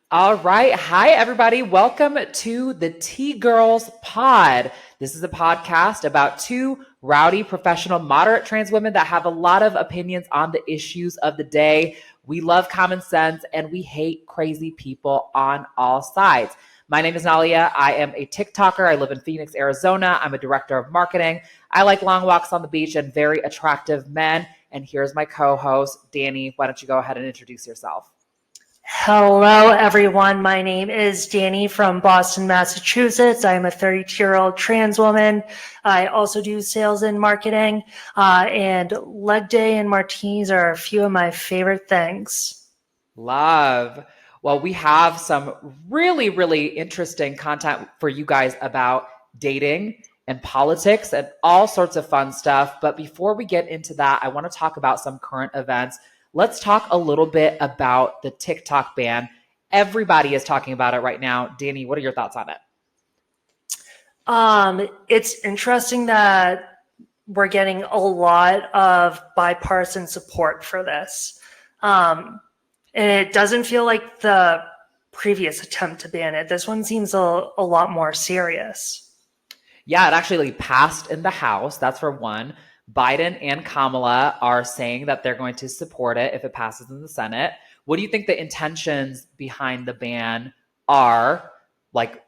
All right. Hi, everybody. Welcome to the Tea Girls Pod. This is a podcast about two rowdy, professional, moderate trans women that have a lot of opinions on the issues of the day. We love common sense and we hate crazy people on all sides. My name is Nalea. I am a TikToker. I live in Phoenix, Arizona. I'm a director of marketing. I like long walks on the beach and very attractive men. And here's my co-host, Dani. Why don't you go ahead and introduce yourself? Hello, everyone. My name is Dani from Boston, Massachusetts. I'm a 32-year-old trans woman. I also do sales and marketing, and leg day and martinis are a few of my favorite things. Love. Well, we have some really, really interesting content for you guys about dating and politics and all sorts of fun stuff. But before we get into that, I want to talk about some current events. Let's talk a little bit about the TikTok ban. Everybody is talking about it right now. Dani, what are your thoughts on it? It's interesting that we're getting a lot of bipartisan support for this. And it doesn't feel like the previous attempt to ban it. This one seems a lot more serious. Yeah, it actually passed in the House. That's for one. Biden and Kamala are saying that they're going to support it if it passes in the Senate. What do you think the intentions behind the ban are? Like,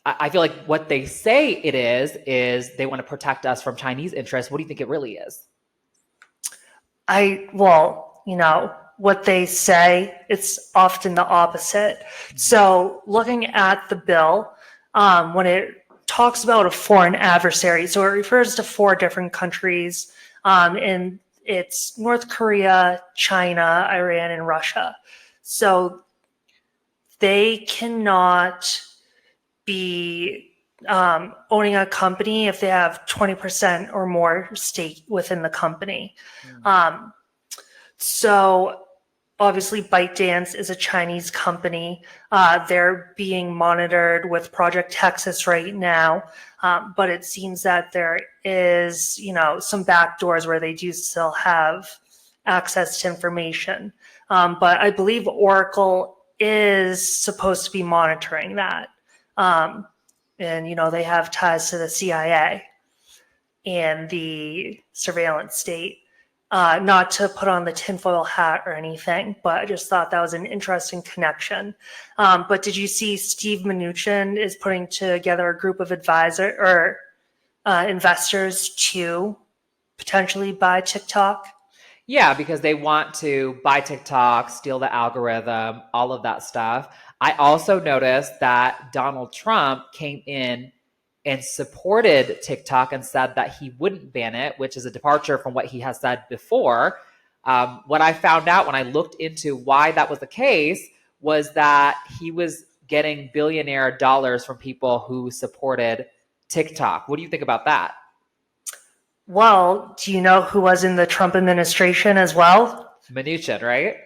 I feel like what they say it is they want to protect us from Chinese interests. What do you think it really is? What they say, it's often the opposite. So looking at the bill, when it talks about a foreign adversary, so it refers to four different countries, and it's North Korea, China, Iran, and Russia. So they cannot be owning a company if they have 20% or more stake within the company. So obviously ByteDance is a Chinese company. They're being monitored with Project Texas right now. But it seems that there is, some backdoors where they do still have access to information. But I believe Oracle is supposed to be monitoring that. And, they have ties to the CIA and the surveillance state. Not to put on the tinfoil hat or anything, but I just thought that was an interesting connection. But did you see Steve Mnuchin is putting together a group of investors to potentially buy TikTok? Yeah, because they want to buy TikTok, steal the algorithm, all of that stuff. I also noticed that Donald Trump came in and supported TikTok and said that he wouldn't ban it, which is a departure from what he has said before. What I found out when I looked into why that was the case was that he was getting billionaire dollars from people who supported TikTok. What do you think about that? Well, do you know who was in the Trump administration as well? Mnuchin, right?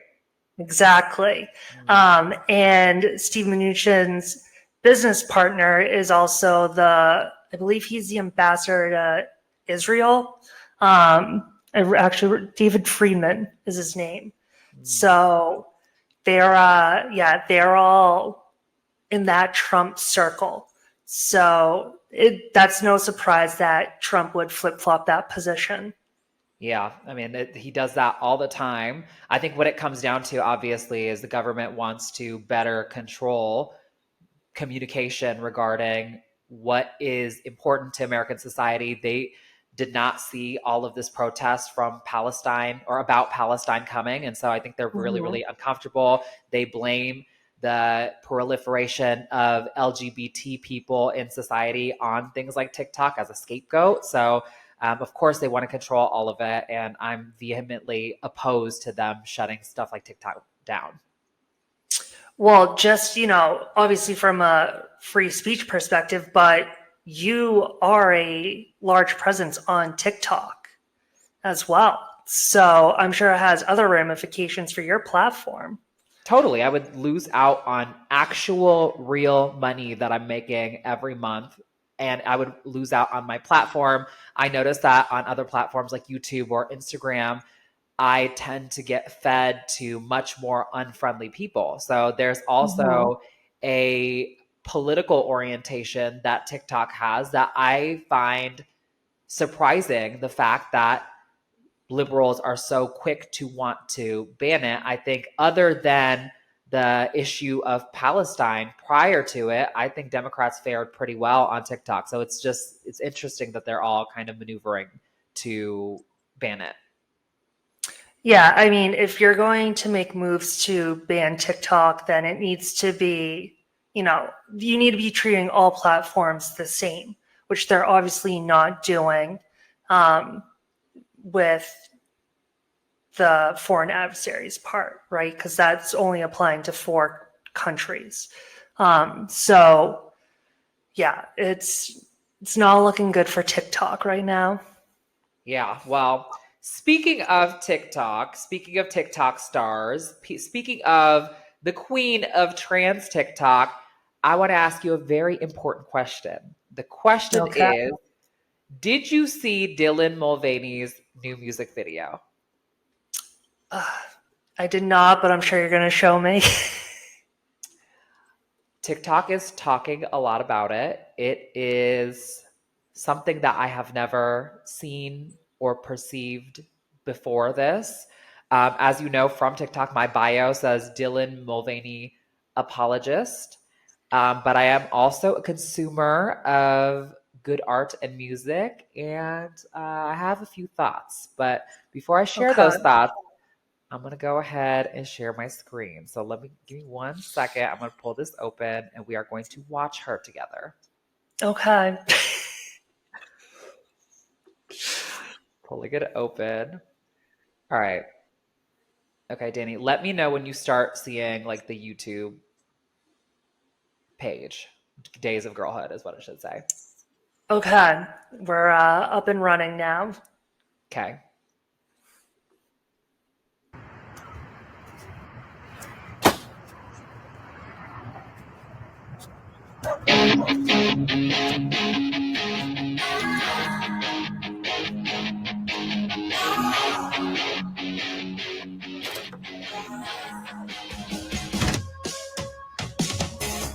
Exactly. And Steve Mnuchin's business partner is also I believe he's the ambassador to Israel. Actually, David Friedman is his name. So they're all in that Trump circle. So that's no surprise that Trump would flip-flop that position. Yeah, I mean, he does that all the time. I think what it comes down to, obviously, is the government wants to better control communication regarding what is important to American society. They did not see all of this protest from Palestine or about Palestine coming. And so I think they're really, really uncomfortable. They blame the proliferation of LGBT people in society on things like TikTok as a scapegoat. So, of course, they want to control all of it. And I'm vehemently opposed to them shutting stuff like TikTok down. Well, just, obviously from a free speech perspective, but you are a large presence on TikTok as well. So I'm sure it has other ramifications for your platform. Totally. I would lose out on actual real money that I'm making every month. And I would lose out on my platform. I noticed that on other platforms like YouTube or Instagram, I tend to get fed to much more unfriendly people. So there's also a political orientation that TikTok has that I find surprising, the fact that liberals are so quick to want to ban it. I think, other than the issue of Palestine prior to it, I think Democrats fared pretty well on TikTok. So it's interesting that they're all kind of maneuvering to ban it. Yeah, I mean, if you're going to make moves to ban TikTok, then it needs to be, you need to be treating all platforms the same, which they're obviously not doing with the foreign adversaries part, right? Because that's only applying to 4 countries. So, yeah, it's not looking good for TikTok right now. Yeah, well, speaking of TikTok stars, speaking of the queen of trans TikTok, I want to ask you a very important question. The question Okay. is, did you see Dylan Mulvaney's new music video? I did not, but I'm sure you're going to show me. TikTok is talking a lot about it. It is something that I have never seen or perceived before this. As you know from TikTok, my bio says Dylan Mulvaney apologist. But I am also a consumer of good art and music, and I have a few thoughts. But before I share those thoughts, I'm going to go ahead and share my screen. So give me 1 second. I'm going to pull this open and we are going to watch her together. Okay. Pulling it open. All right. Okay, Dani, let me know when you start seeing like the YouTube page. Days of Girlhood is what I should say. Okay. We're up and running now. Okay.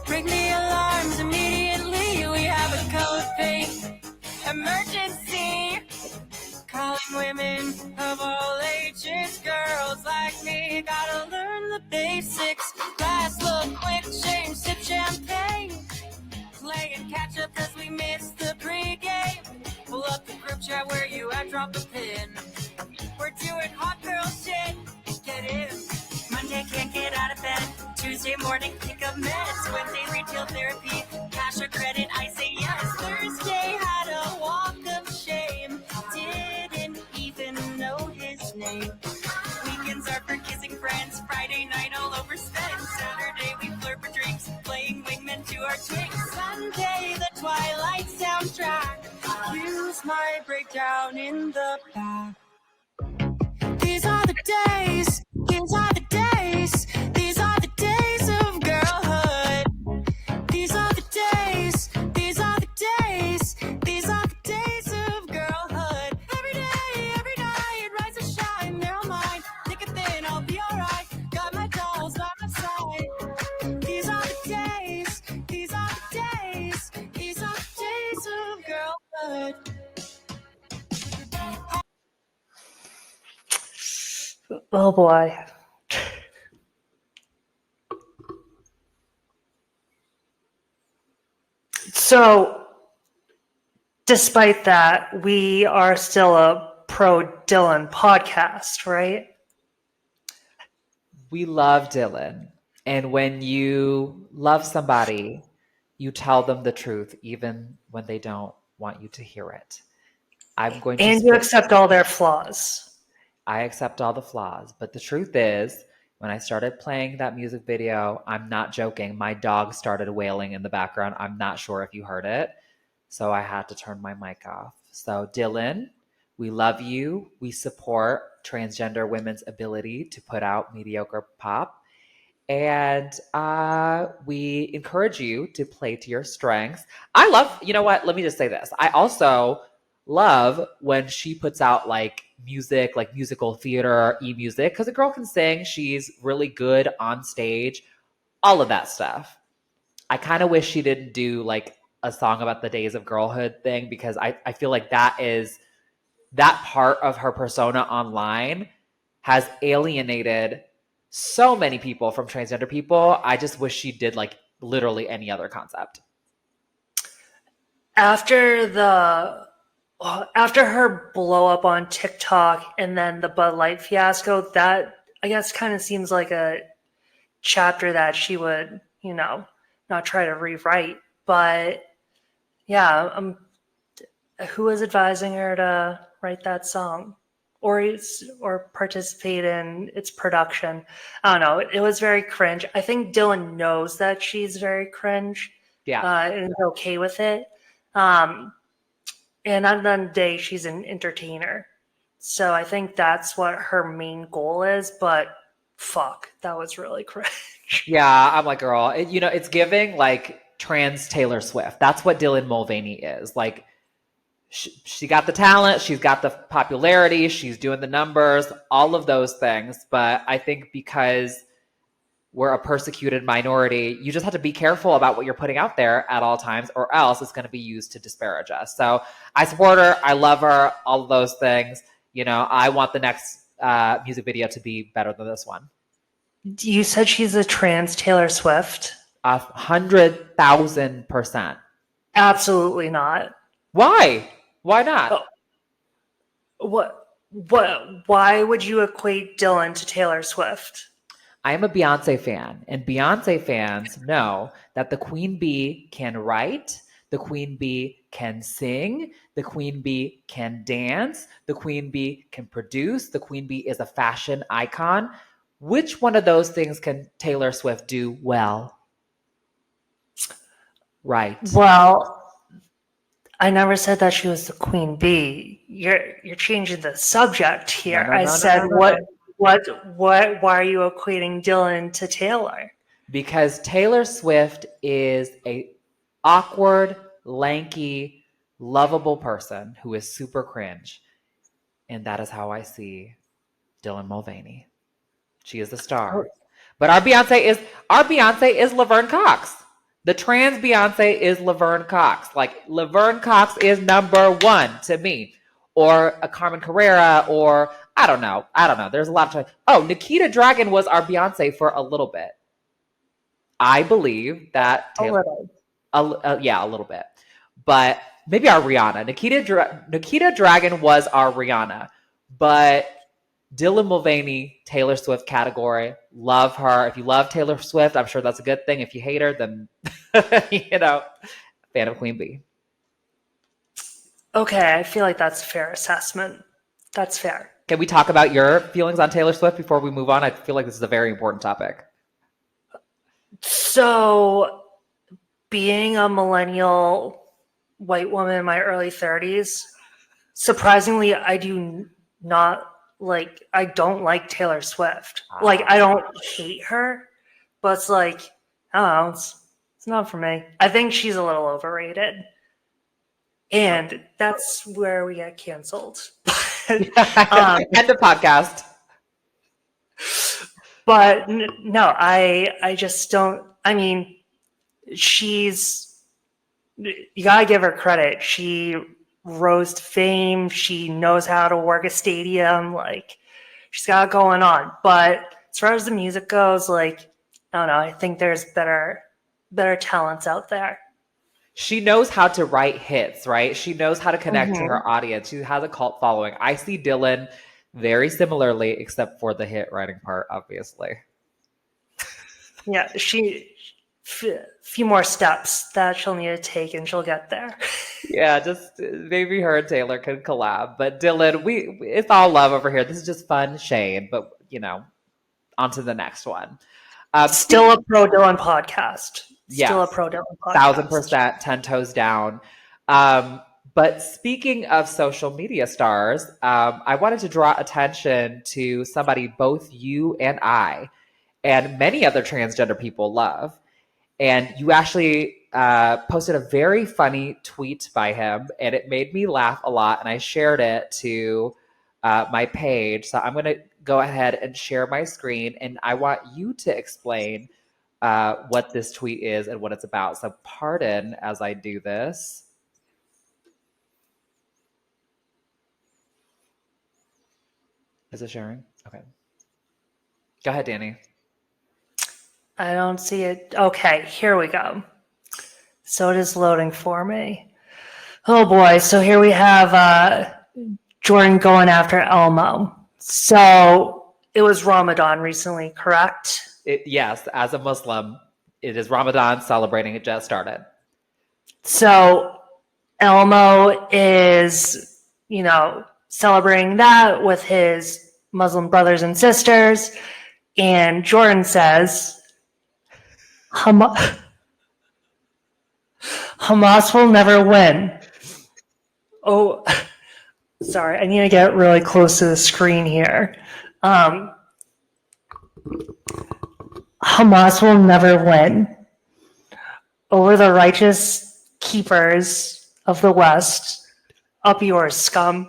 Ring the alarms immediately. We have a code pink emergency. Calling women of all ages, girls like me. Gotta learn the basics. Last look, quick change, sip champagne. Playing catch up cause we missed the pregame. Pull up the group chat where you at, drop a pin. We're doing hot girl shit. Get in. Monday can't get out of bed. Tuesday morning pick up meds. Wednesday retail therapy. Cash or credit, I say yes. Thursday had a walk of shame. Didn't even know his name. Weekends are for kissing friends. Friday night all overspent. Saturday we flirt for drinks. Playing wingman to our twinks. Sunday the Twilight soundtrack. Use my breakdown in the back. These are the days. These are the days. These are the days of girlhood. These are the days. These are the days. These are the days of girlhood. Every day, every night, rise and shine. They're all mine. Thick and thin, I'll be alright. Got my dolls by my side. These are the days. These are the days. These are the days of girlhood. Oh boy. So, despite that, we are still a pro Dylan podcast, right? We love Dylan. And when you love somebody, you tell them the truth, even when they don't want you to hear it. I'm going to And you accept all their flaws. I accept all the flaws. But the truth is, when I started playing that music video, I'm not joking. My dog started wailing in the background. I'm not sure if you heard it. So I had to turn my mic off. So, Dylan, we love you. We support transgender women's ability to put out mediocre pop. And we encourage you to play to your strengths. You know what? Let me just say this. I also love when she puts out like music, like musical theater, e-music, because the girl can sing. She's really good on stage, all of that stuff. I kind of wish she didn't do like a song about the days of girlhood thing, because I feel like that part of her persona online has alienated so many people from transgender people. I just wish she did like literally any other concept. After her blow up on TikTok and then the Bud Light fiasco, that I guess kind of seems like a chapter that she would, not try to rewrite. But yeah, who was advising her to write that song or participate in its production? I don't know. It was very cringe. I think Dylan knows that she's very cringe. Yeah. And is okay with it. And at the end of the day, she's an entertainer. So I think that's what her main goal is. But fuck, that was really cringe. Yeah, I'm like, girl, it's giving like trans Taylor Swift. That's what Dylan Mulvaney is. Like, she got the talent, she's got the popularity, she's doing the numbers, all of those things. But I think because we're a persecuted minority, you just have to be careful about what you're putting out there at all times, or else it's going to be used to disparage us. So I support her. I love her. All of those things. I want the next music video to be better than this one. You said she's a trans Taylor Swift? 100,000%. Absolutely not. Why? Why not? Why would you equate Dylan to Taylor Swift? I am a Beyonce fan, and Beyonce fans know that the Queen Bee can write, the Queen Bee can sing, the Queen Bee can dance, the Queen Bee can produce, the Queen Bee is a fashion icon. Which one of those things can Taylor Swift do well? Right. Well, I never said that she was the Queen Bee. You're changing the subject here. I said, why are you equating Dylan to Taylor? Because Taylor Swift is a awkward, lanky, lovable person who is super cringe. And that is how I see Dylan Mulvaney. She is the star. But our Beyonce is Laverne Cox. The trans Beyonce is Laverne Cox. Like, Laverne Cox is number one to me. Or a Carmen Carrera, or I don't know. There's a lot of time. Oh, Nikita Dragon was our Beyonce for a little bit. I believe that Taylor, a little bit. But maybe our Rihanna. Nikita Dragon was our Rihanna. But Dylan Mulvaney, Taylor Swift category. Love her. If you love Taylor Swift, I'm sure that's a good thing. If you hate her, then, fan of Queen Bee. Okay, I feel like that's a fair assessment. That's fair. Can we talk about your feelings on Taylor Swift before we move on? I feel like this is a very important topic. So, being a millennial white woman in my early 30s, surprisingly, I don't like Taylor Swift. Like, I don't hate her, but it's like, I don't know, it's not for me. I think she's a little overrated. And that's where we get canceled. End of podcast. But no, I just don't. I mean, you gotta give her credit. She rose to fame. She knows how to work a stadium. Like, she's got it going on. But as far as the music goes, like, I don't know. I think there's better talents out there. She knows how to write hits, right? She knows how to connect to her audience. She has a cult following. I see Dylan very similarly, except for the hit writing part, obviously. Yeah, few more steps that she'll need to take, and she'll get there. Yeah, just maybe her and Taylor could collab. But Dylan, it's all love over here. This is just fun shade, but on to the next one. Still a pro Dylan podcast. Yes, Still a pro Dylan podcast. 1,000%, 10 toes down. But speaking of social media stars, I wanted to draw attention to somebody both you and I and many other transgender people love. And you actually posted a very funny tweet by him, and it made me laugh a lot, and I shared it to my page. So I'm going to go ahead and share my screen, and I want you to explain what this tweet is and what it's about. So pardon as I do this. Is it sharing? Okay. Go ahead, Dani. I don't see it. Okay, here we go. So it is loading for me. Oh boy, so here we have Jordan going after Elmo. So it was Ramadan recently, correct? Yes, as a Muslim, it is Ramadan celebrating. It just started. So Elmo is, celebrating that with his Muslim brothers and sisters. And Jordan says, Hamas will never win. Oh, sorry, I need to get really close to the screen here. Hamas will never win over the righteous keepers of the West. Up yours, scum.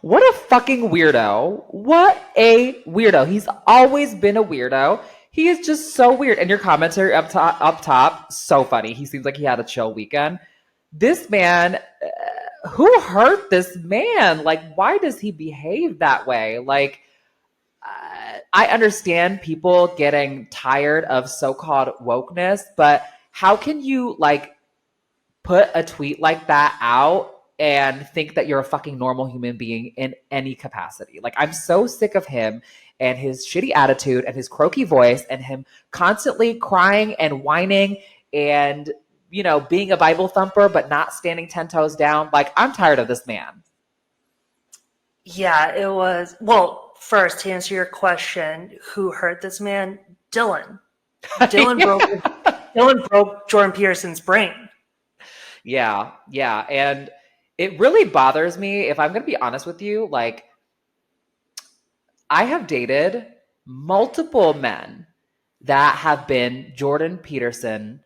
What a fucking weirdo. What a weirdo. He's always been a weirdo. He is just so weird. And your commentary up top, so funny. He seems like he had a chill weekend. This man, who hurt this man? Like, why does he behave that way? Like, I understand people getting tired of so-called wokeness, but how can you, like, put a tweet like that out and think that you're a fucking normal human being in any capacity? Like, I'm so sick of him and his shitty attitude and his croaky voice and him constantly crying and whining and, being a Bible thumper but not standing 10 toes down. Like, I'm tired of this man. Yeah, it was. Well, first, to answer your question, who hurt this man? Dylan. Dylan broke Jordan Peterson's brain. Yeah. And it really bothers me, if I'm going to be honest with you, like, I have dated multiple men that have been Jordan Peterson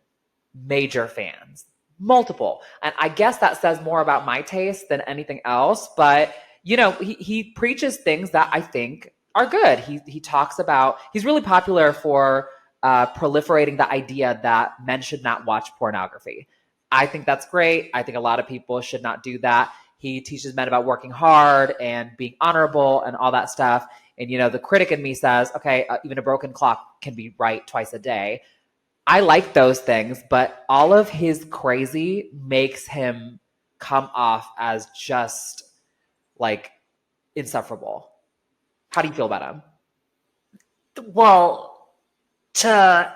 major fans. Multiple. And I guess that says more about my taste than anything else. But, he preaches things that I think are good. He talks about, he's really popular for proliferating the idea that men should not watch pornography. I think that's great. I think a lot of people should not do that. He teaches men about working hard and being honorable and all that stuff. And, the critic in me says, okay, even a broken clock can be right twice a day. I like those things, but all of his crazy makes him come off as just, like, insufferable. How do you feel about him? Well, to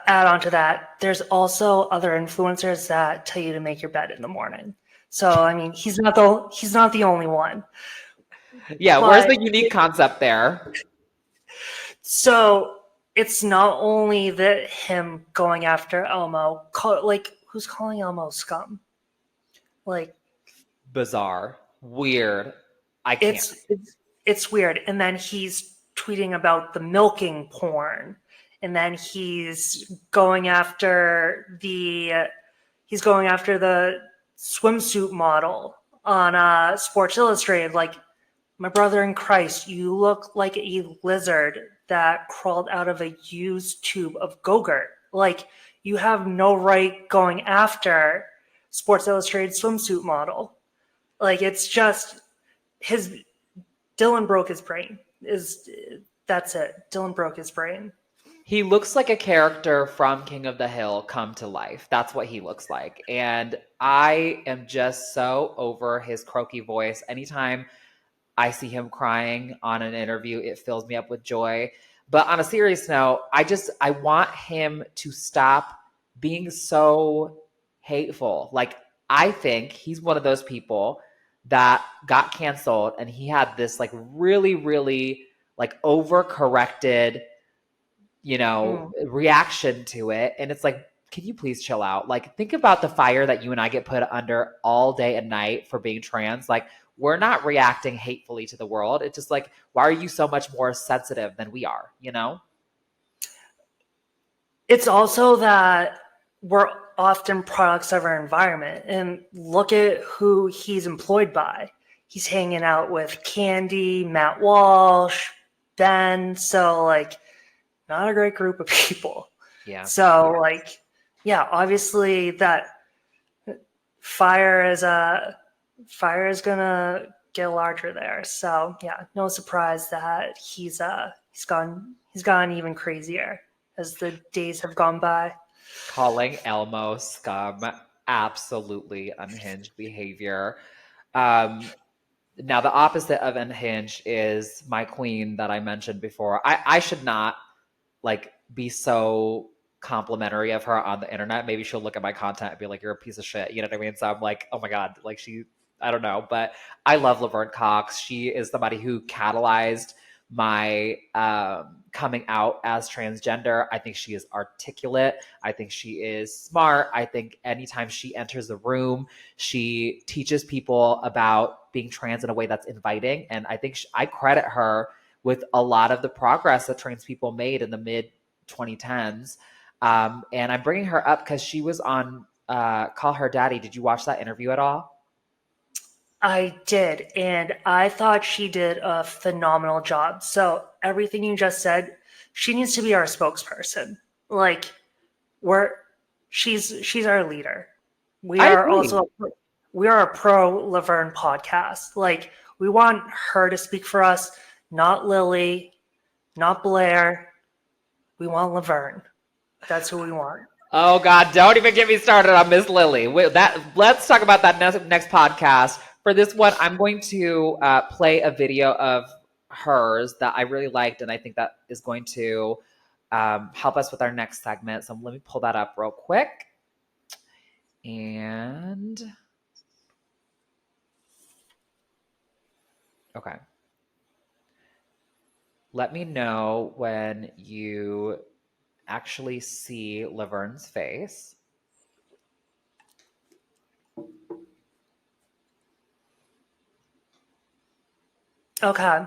add on to that, there's also other influencers that tell you to make your bed in the morning. So, I mean, he's not the only one. Yeah, where's the unique concept there? So it's not only that him going after Elmo, who's calling Elmo scum? Like, bizarre, weird. I can't. It's weird. And then he's tweeting about the milking porn. And then he's going after the swimsuit model on Sports Illustrated. Like, my brother in Christ, you look like a lizard that crawled out of a used tube of Go-Gurt. Like, you have no right going after Sports Illustrated swimsuit model. Like, it's just Dylan broke his brain. That's it. Dylan broke his brain. He looks like a character from King of the Hill come to life. That's what he looks like. And I am just so over his croaky voice. Anytime I see him crying on an interview, it fills me up with joy. But on a serious note, I want him to stop being so hateful. Like, I think he's one of those people that got canceled and he had this, like, really, really, like, overcorrected, reaction to it. And it's like, can you please chill out? Like, think about the fire that you and I get put under all day and night for being trans. Like, we're not reacting hatefully to the world. It's just like, why are you so much more sensitive than we are, It's also that we're often products of our environment. And look at who he's employed by. He's hanging out with Candy, Matt Walsh, Ben. So, like, not a great group of people. Yeah. So, like, yeah, obviously that fire is gonna get larger there. So, yeah, no surprise that he's gone even crazier as the days have gone by. Calling Elmo scum, absolutely unhinged behavior. Now, the opposite of unhinged is my queen that I mentioned before. I should not like be so complimentary of her on the internet. Maybe she'll look at my content and be like, "You're a piece of shit." You know what I mean? So I'm like, "Oh my god!" Like I don't know, but I love Laverne Cox. She is somebody who catalyzed my coming out as transgender. I think she is articulate. I think she is smart. I think anytime she enters the room, she teaches people about being trans in a way that's inviting. And I think I credit her with a lot of the progress that trans people made in the mid 2010s. And I'm bringing her up because she was on Call Her Daddy. Did you watch that interview at all? I did, and I thought she did a phenomenal job. So everything you just said, she needs to be our spokesperson. Like, she's our leader. We I are agree. we are a pro Laverne podcast. Like, we want her to speak for us, not Lily, not Blair. We want Laverne. That's who we want. Oh God, don't even get me started on Miss Lily. Let's talk about that next podcast. For this one, I'm going to play a video of hers that I really liked, and I think that is going to help us with our next segment. So let me pull that up real quick. And okay. Let me know when you actually see Laverne's face. Okay.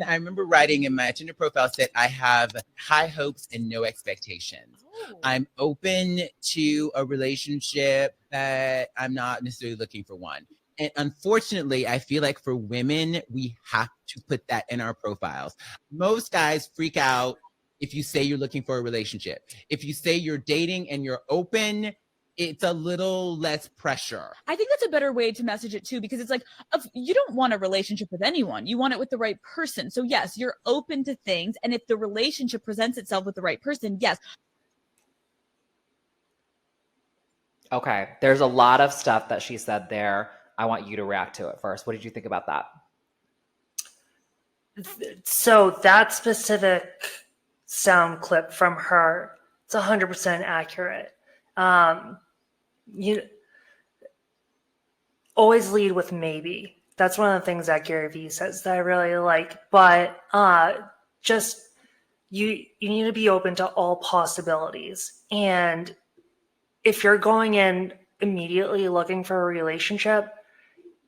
I remember writing in my Tinder profile said I have high hopes and no expectations. Oh. I'm open to a relationship, but I'm not necessarily looking for one. And unfortunately, I feel like for women, we have to put that in our profiles. Most guys freak out if you say you're looking for a relationship. If you say you're dating and you're open, it's a little less pressure. I think that's a better way to message it too, because it's like, you don't want a relationship with anyone. You want it with the right person. So yes, you're open to things. And if the relationship presents itself with the right person, yes. Okay. There's a lot of stuff that she said there. I want you to react to it first. What did you think about that? So that specific sound clip from her, it's 100% accurate. You always lead with maybe. That's one of the things that Gary Vee says that I really like. But just you need to be open to all possibilities. And if you're going in immediately looking for a relationship,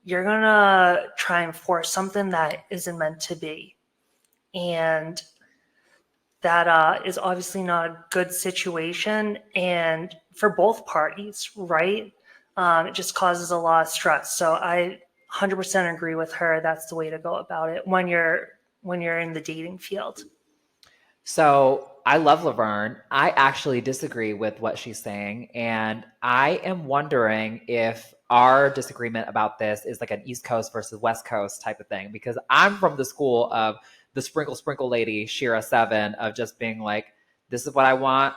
you're gonna try and force something that isn't meant to be. And that is obviously not a good situation, and for both parties, right? It just causes a lot of stress. So I 100% agree with her. That's the way to go about it when you're in the dating field. So I love Laverne. I actually disagree with what she's saying, and I am wondering if our disagreement about this is like an East Coast versus West Coast type of thing, because I'm from the school of the sprinkle lady, Shira 7, of just being like, this is what I want.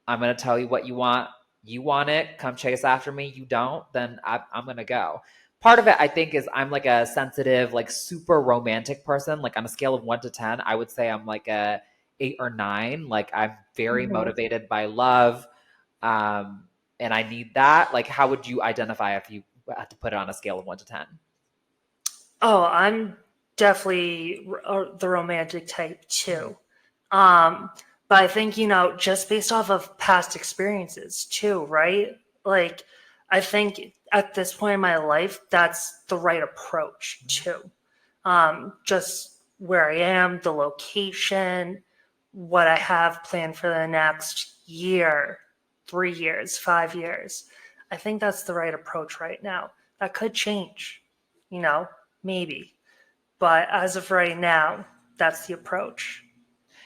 I'm going to tell you what you want. You want it. Come chase after me. You don't, then I'm going to go. Part of it, I think, is I'm like a sensitive, like super romantic person. Like on a scale of 1 to 10, I would say I'm like a 8 or 9. Like I'm very motivated by love. And I need that. Like, how would you identify if you had to put it on a scale of 1 to 10? Oh, I'm definitely the romantic type too. But I think, just based off of past experiences too, right? Like, I think at this point in my life, that's the right approach too. Just where I am, the location, what I have planned for the next year, 3 years, 5 years. I think that's the right approach right now. That could change, maybe. But as of right now, that's the approach.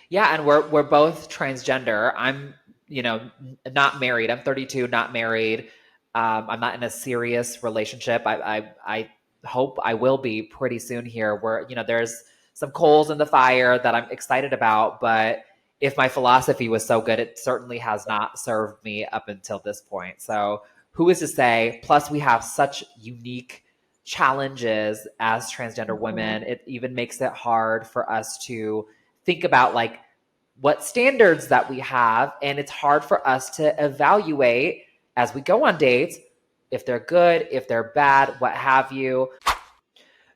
Yeah, and we're both transgender. I'm, not married. I'm 32, not married. I'm not in a serious relationship. I hope I will be pretty soon here. Where there's some coals in the fire that I'm excited about, but if my philosophy was so good, it certainly has not served me up until this point. So who is to say? Plus, we have such unique challenges as transgender women. It even makes it hard for us to think about like what standards that we have, and it's hard for us to evaluate as we go on dates if they're good, if they're bad, what have you.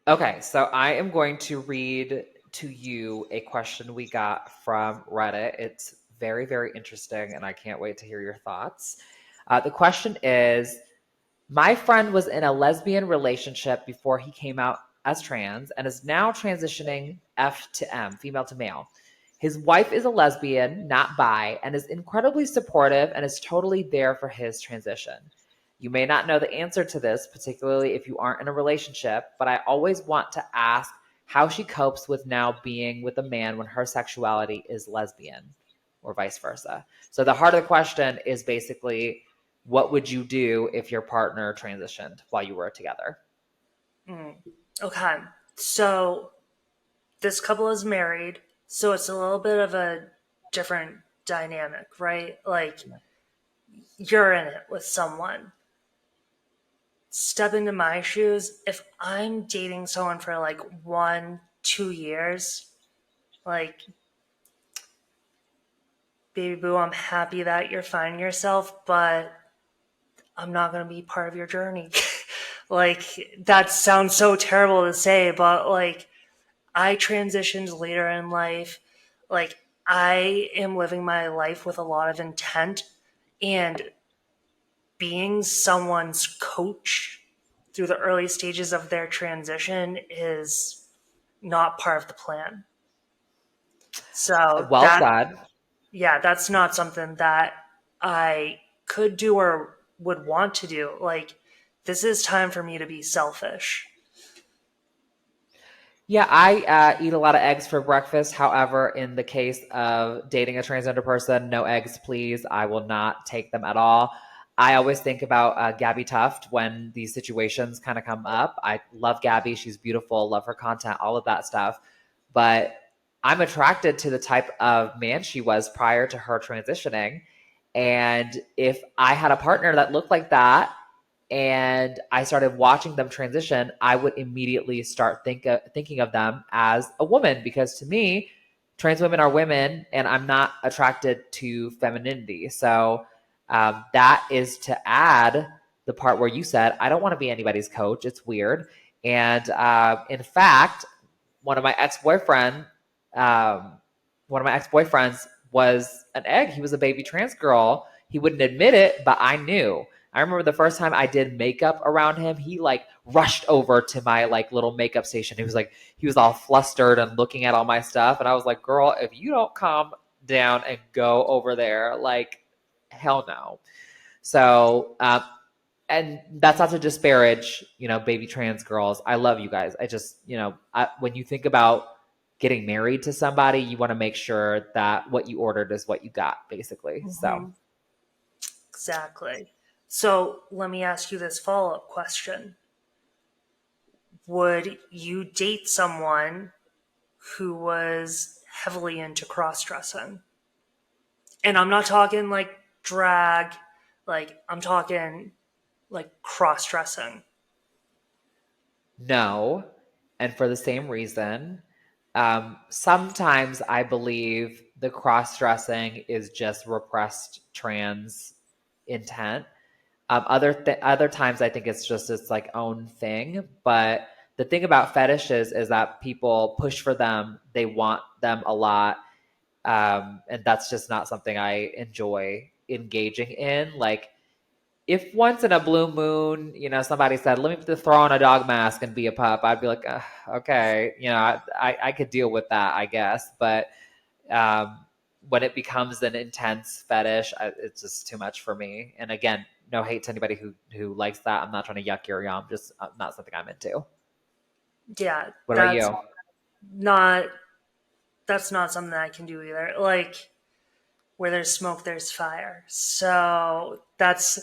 Okay, so I am going to read to you a question we got from Reddit. It's very, very interesting, and I can't wait to hear your thoughts. The question is, my friend was in a lesbian relationship before he came out as trans and is now transitioning F to M, female to male. His wife is a lesbian, not bi, and is incredibly supportive and is totally there for his transition. You may not know the answer to this, particularly if you aren't in a relationship, but I always want to ask how she copes with now being with a man when her sexuality is lesbian or vice versa. So the heart of the question is basically, what would you do if your partner transitioned while you were together? Okay. So this couple is married, so it's a little bit of a different dynamic, right? Like you're in it with someone. Step into my shoes. If I'm dating someone for like 1-2 years, like, baby boo, I'm happy that you're finding yourself, but I'm not going to be part of your journey. Like, that sounds so terrible to say, but like, I transitioned later in life. Like, I am living my life with a lot of intent, and being someone's coach through the early stages of their transition is not part of the plan. So Well said. that's not something that I could do or would want to do. Like, this is time for me to be selfish. Yeah, I eat a lot of eggs for breakfast. However, in the case of dating a transgender person, no eggs, please. I will not take them at all. I always think about Gabby Tuft when these situations kind of come up. I love Gabby. She's beautiful, love her content, all of that stuff. But I'm attracted to the type of man she was prior to her transitioning. And if I had a partner that looked like that, and I started watching them transition, I would immediately start thinking of them as a woman, because to me, trans women are women, and I'm not attracted to femininity. So that is to add the part where you said, I don't want to be anybody's coach. It's weird. And in fact, one of my ex-boyfriends was an egg. He was a baby trans girl. He wouldn't admit it, but I knew. I remember the first time I did makeup around him, he like rushed over to my like little makeup station. He was all flustered and looking at all my stuff. And I was like, girl, if you don't calm down and go over there, like, hell no. So, and that's not to disparage, baby trans girls. I love you guys. I just, when you think about getting married to somebody, you want to make sure that what you ordered is what you got, basically. Mm-hmm. So. Exactly. So let me ask you this follow-up question. Would you date someone who was heavily into cross-dressing? And I'm not talking like drag, like I'm talking like cross-dressing. No. And for the same reason, sometimes I believe the cross-dressing is just repressed trans intent. Other times I think it's just its like own thing. But the thing about fetishes is that people push for them. They want them a lot. And that's just not something I enjoy engaging in. Like, if once in a blue moon, somebody said, let me throw on a dog mask and be a pup, I'd be like, okay, I could deal with that, I guess. But when it becomes an intense fetish, it's just too much for me. And again, no hate to anybody who likes that. I'm not trying to yuck your yum, just not something I'm into. Yeah, What about you? not that's not something I can do either. Like, where there's smoke, there's fire. So that's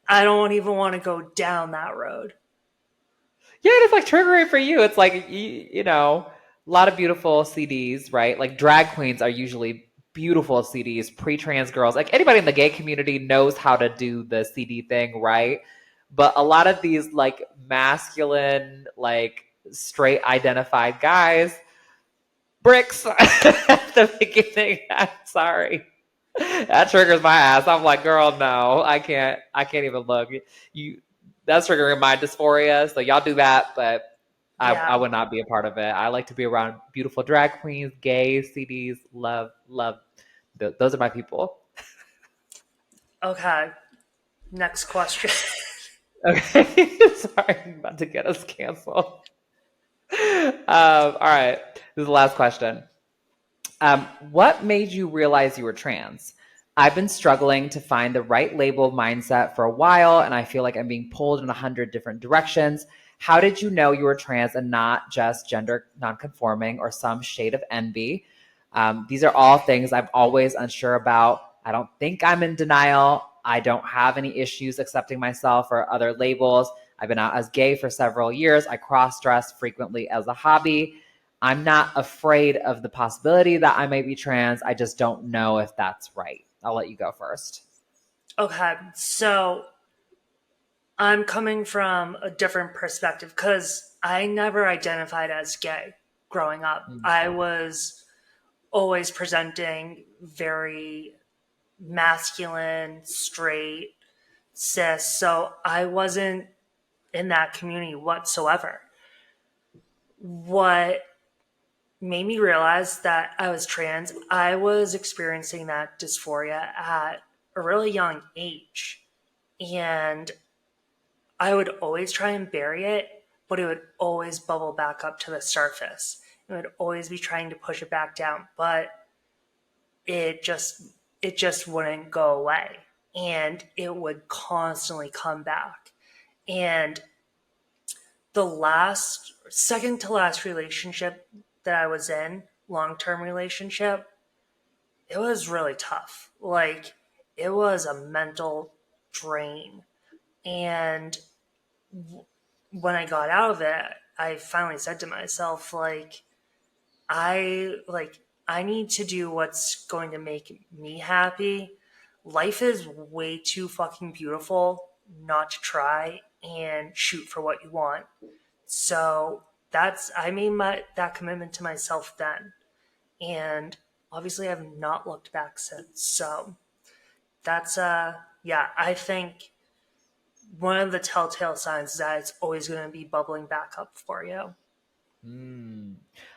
I don't even want to go down that road. Yeah, it's like triggering for you. It's like, you know, a lot of beautiful CDs, right? Like drag queens are usually beautiful CDs, pre-trans girls. Like anybody in the gay community knows how to do the CD thing, right? But a lot of these like masculine, like straight identified guys, bricks at the beginning. I'm sorry. That triggers my ass. I'm like, girl, no, I can't even look. That's triggering my dysphoria. So y'all do that, but I would not be a part of it. I like to be around beautiful drag queens, gay CDs, love. Those are my people. Okay. Next question. Okay. Sorry, I'm about to get us canceled. All right. This is the last question. What made you realize you were trans? I've been struggling to find the right label mindset for a while, and I feel like I'm being pulled in 100 different directions. How did you know you were trans and not just gender nonconforming or some shade of envy? These are all things I'm always unsure about. I don't think I'm in denial. I don't have any issues accepting myself or other labels. I've been out as gay for several years. I cross-dress frequently as a hobby. I'm not afraid of the possibility that I might be trans. I just don't know if that's right. I'll let you go first. Okay, so I'm coming from a different perspective because I never identified as gay growing up. I was always presenting very masculine, straight, cis. So I wasn't in that community whatsoever. What made me realize that I was trans, I was experiencing that dysphoria at a really young age. And I would always try and bury it, but it would always bubble back up to the surface. It would always be trying to push it back down, but it just wouldn't go away. And it would constantly come back. And the second to last relationship that I was in, long-term relationship, it was really tough. Like, it was a mental drain. And when I got out of it, I finally said to myself, I need to do what's going to make me happy. Life is way too fucking beautiful not to try and shoot for what you want. So I made that commitment to myself then. And obviously I've not looked back since. So that's yeah, I think one of the telltale signs is that it's always going to be bubbling back up for you.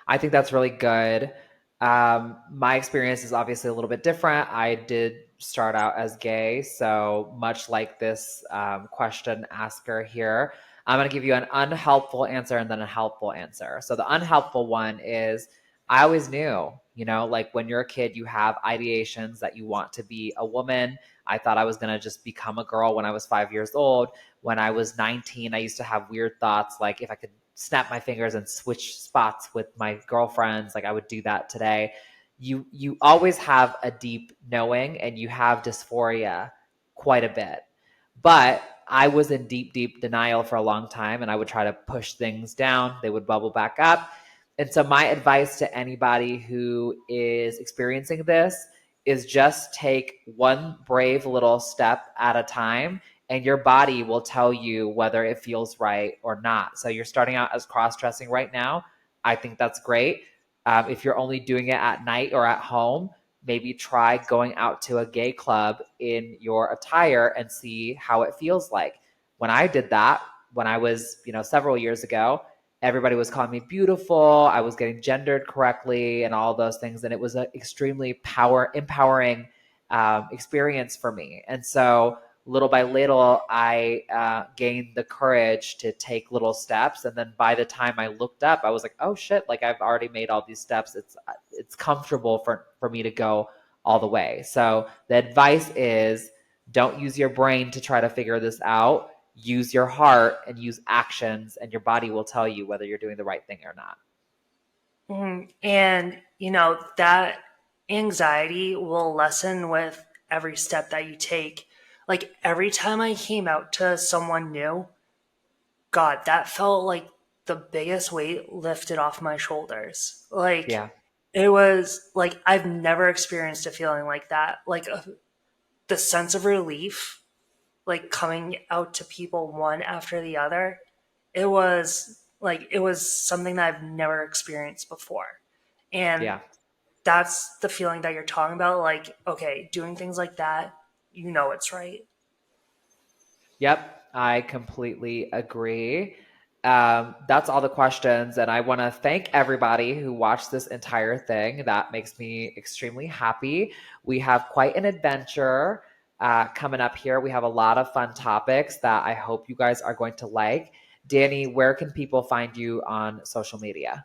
I think that's really good. My experience is obviously a little bit different. I did start out as gay, so much like this question asker here, I'm going to give you an unhelpful answer and then a helpful answer. So the unhelpful one is I always knew, like when you're a kid, you have ideations that you want to be a woman. I thought I was going to just become a girl when I was 5 years old. When I was 19, I used to have weird thoughts like if I could snap my fingers and switch spots with my girlfriends, like I would do that today. You always have a deep knowing and you have dysphoria quite a bit. But I was in deep denial for a long time and I would try to push things down. They would bubble back up. And so my advice to anybody who is experiencing this is just take one brave little step at a time and your body will tell you whether it feels right or not. So you're starting out as cross-dressing right now. I think that's great. If you're only doing it at night or at home, maybe try going out to a gay club in your attire and see how it feels like. When I did that, when I was, several years ago, everybody was calling me beautiful. I was getting gendered correctly and all those things. And it was an extremely empowering experience for me. And so little by little, I gained the courage to take little steps. And then by the time I looked up, I was like, oh shit, like I've already made all these steps. It's comfortable for me to go all the way. So the advice is, don't use your brain to try to figure this out. Use your heart and use actions, and your body will tell you whether you're doing the right thing or not. And, that anxiety will lessen with every step that you take. Like every time I came out to someone new, God, that felt like the biggest weight lifted off my shoulders. Like Yeah. it was like I've never experienced a feeling like that. Like the sense of relief, like coming out to people one after the other. It was something that I've never experienced before. And Yeah. that's the feeling that you're talking about. Like, okay, doing things like that, it's right. Yep, I completely agree. That's all the questions. And I want to thank everybody who watched this entire thing. That makes me extremely happy. We have quite an adventure coming up here. We have a lot of fun topics that I hope you guys are going to like. Dani, where can people find you on social media?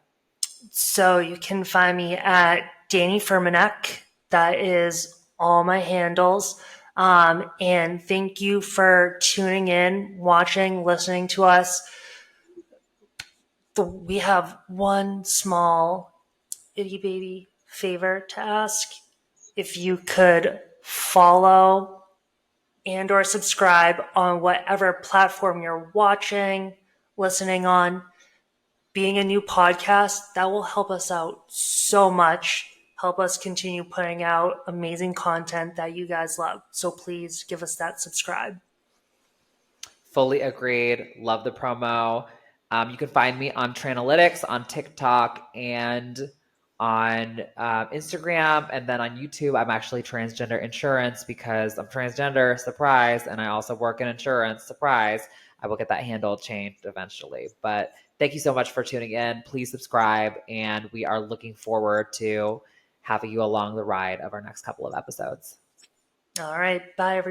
So you can find me at Dani Furmanek. That is all my handles. And thank you for tuning in, watching, listening to us. We have one small itty bitty favor to ask. If you could follow and or subscribe on whatever platform you're watching, listening on. Being a new podcast, that will help us out so much. Help us continue putting out amazing content that you guys love. So please give us that subscribe. Fully agreed. Love the promo. You can find me on Tranalytics, on TikTok, and on Instagram. And then on YouTube, I'm actually Transgender Insurance because I'm transgender, surprise. And I also work in insurance, surprise. I will get that handle changed eventually. But thank you so much for tuning in. Please subscribe. And we are looking forward to having you along the ride of our next couple of episodes. All right. Bye, everybody.